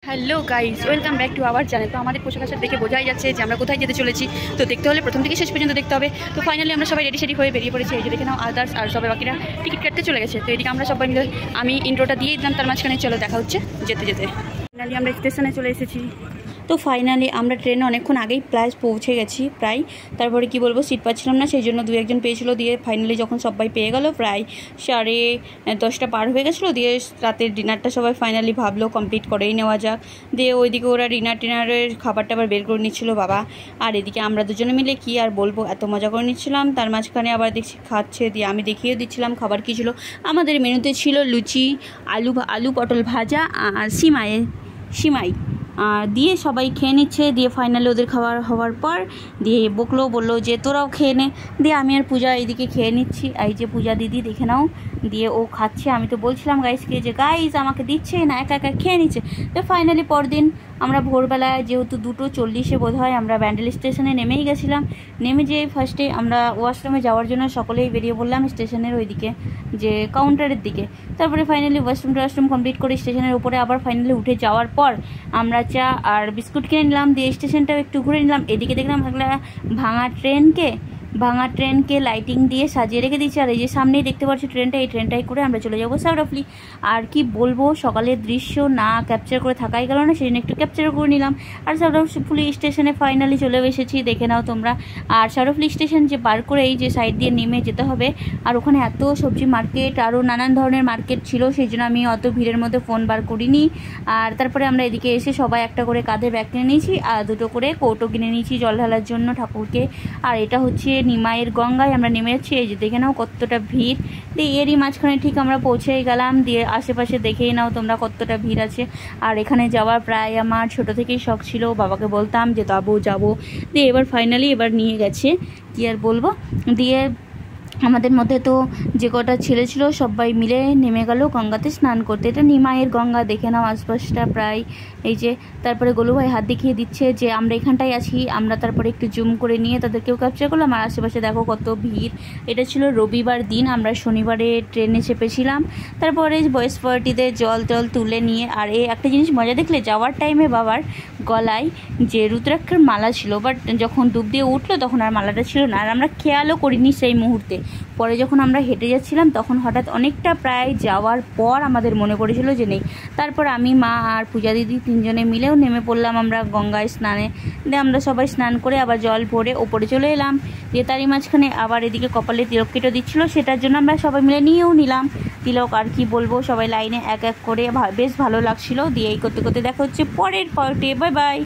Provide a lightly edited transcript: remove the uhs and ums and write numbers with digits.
Hello guys, welcome back to our channel. তো আমাদের পোশাক আশাক দেখে বোঝাই যাচ্ছে যে আমরা কোথায় যেতে চলেছি। তো দেখতে হলে প্রথম থেকে শেষ পর্যন্ত দেখতে হবে। তো ফাইনালি আমরা সবাই রেডি হয়ে বেরিয়ে পড়েছি। এই যে দেখে নাও আদার্স আর সবাই বাকিরা টিকিট কাটতে চলে গেছে। তো এদিকে আমরা সবাই মিলে আমি ইন্ট্রোটা দিয়ে দিলাম, তার মাঝখানে চলো দেখা হচ্ছে যেতে যেতে। ফাইনালি আমরা স্টেশনে চলে এসেছি। তো ফাইনালি আমরা ট্রেনে অনেকক্ষণ আগেই প্রায় পৌঁছে গেছি প্রায়। তারপরে কি বলবো, সিট পাচ্ছিলাম না, সেই জন্য দু একজন পেয়েছিলো। দিয়ে ফাইনালি যখন সবাই পেয়ে গেল, প্রায় 10:30 পার হয়ে গেছিলো। দিয়ে রাতের ডিনারটা সবাই ফাইনালি ভাবলো কমপ্লিট করেই নেওয়া যাক। দিয়ে ওইদিকে ওরা ডিনারের খাবারটা আবার বের করে নিচ্ছিলো বাবা। আর এদিকে আমরা দুজনে মিলে কি আর বলবো, এত মজা করে নিচ্ছিলাম। তার মাঝখানে আবার দেখছি খাচ্ছে, দিয়ে আমি দেখিয়ে দিচ্ছিলাম খাবার কী ছিল। আমাদের মেনুতে ছিল লুচি, আলু পটল ভাজা আর সিমাই দিয়ে সবাই খেয়ে নিচ্ছে। দিয়ে ফাইনালি ওদের খাবার হওয়ার পর দিয়ে বললো যে তোরাও খেয়ে নে। দিয়ে আমি আর পূজা এইদিকে খেয়ে নিচ্ছি। এই যে পূজা দিদি দেখে নাও, দিয়ে ও খাচ্ছে। আমি তো বলছিলাম গাইসকে যে গাইস আমাকে দিচ্ছে না, একা একা খেয়ে নিচ্ছে। তো ফাইনালি পরদিন আমরা ভোরবেলায় যেহেতু 2:40 বোধ হয় আমরা ব্যান্ডেল স্টেশনে নেমেই গেছিলাম। নেমে যেয়ে ফার্স্টে আমরা ওয়াশরুমে যাওয়ার জন্য সকলেই বেরিয়ে পড়লাম স্টেশনের ওইদিকে, যে কাউন্টারের দিকে। তারপরে ফাইনালি ওয়াশরুম কমপ্লিট করে স্টেশনের উপরে আবার ফাইনালি উঠে যাওয়ার পর আমরা চা আর বিস্কুট কিনে নিলাম। দিয়ে স্টেশনটাও একটু ঘুরে নিলাম। এদিকে দেখলাম একটা ভাঙা ট্রেনকে লাইটিং দিয়ে সাজিয়ে রেখে দিয়েছে। আর এই যে সামনেই দেখতে পাচ্ছি ট্রেনটা, এই ট্রেনটাই করে আমরা চলে যাবো সাউরাফলি। আর কি বলবো, সকালের দৃশ্য না ক্যাপচার করে থাকাই গেল না, সেই জন্য একটু ক্যাপচার করে নিলাম। আর সাউরাফলি স্টেশনে ফাইনালি চলে এসেছি, দেখে নাও তোমরা। আর সাউরাফলি স্টেশন যে পার করে এই যে সাইড দিয়ে নেমে যেতে হবে। আর ওখানে এত সবজি মার্কেট আরও নানান ধরনের মার্কেট ছিল, সেই জন্য আমি অত ভিড়ের মধ্যে ফোন বার করিনি। আর তারপরে আমরা এদিকে এসে সবাই একটা করে কাঁধে ব্যাগ কিনে নিয়েছি, আর দুটো করে কৌটো কিনে নিয়েছি জল ঢালার জন্য ঠাকুরকে। আর এটা হচ্ছে নিমাইয়ের গঙ্গায় আমরা নেমে যাচ্ছি। এই যে দেখে নাও কতটা ভিড়। দিয়ে এরই মাঝখানে ঠিক আমরা পৌঁছেই গেলাম। দিয়ে আশেপাশে দেখেই নাও তোমরা কতটা ভিড় আছে। আর এখানে যাওয়ার প্রায় আমার ছোট থেকেই শখ ছিল, বাবাকে বলতাম যে যাবো। দিয়ে এবার ফাইনালি নিয়ে গেছে, কি আর বলবো। দিয়ে আমাদের মধ্যে তো যে কটা ছেলে ছিল সবাই মিলে নেমে গেল গঙ্গাতে স্নান করতে। এটা নিমাইয়ের গঙ্গা, দেখে নাও আশপাশটা প্রায়। এই যে তারপরে গোলু ভাই হাত দেখিয়ে দিচ্ছে যে আমরা এখানটায় আছি। আমরা তারপরে একটু জুম করে নিয়ে তাদেরকেও ক্যাপচার করলাম। আর আশেপাশে দেখো কত ভিড়। এটা ছিল রবিবার দিন, আমরা শনিবারে ট্রেনে চেপেছিলাম। তারপরে বয়েস পার্টিতে জল তুলে নিয়ে। আর এই একটা জিনিস মজা দেখলে, যাওয়ার টাইমে বাবার গলায় যে রুদ্রাক্ষের মালা ছিল, বাট যখন ডুব দিয়ে উঠলো তখন আর মালাটা ছিল না। আর আমরা খেয়ালও করিনি সেই মুহূর্তে। পরে যখন আমরা হেঁটে যাচ্ছিলাম তখন হঠাৎ অনেকটা প্রায় যাওয়ার পর আমাদের মনে পড়েছিল যে নেই। তারপর আমি, মা আর পূজা দিদি তিনজনে মিলেও নেমে পড়লাম আমরা গঙ্গায় স্নানে। দিয়ে আমরা সবাই স্নান করে আবার জল ভরে ওপরে চলে এলাম। দিয়ে তারই মাঝখানে আবার এদিকে কপালে তিলক কেটে দিচ্ছিলো, সেটার জন্য আমরা সবাই মিলে নিয়েও নিলাম তিলক। আর কি বলবো, সবাই লাইনে এক এক করে, বেশ ভালো লাগছিল। দিয়ে এই করতে করতে দেখা হচ্ছে পরের পার্টে। Bye bye.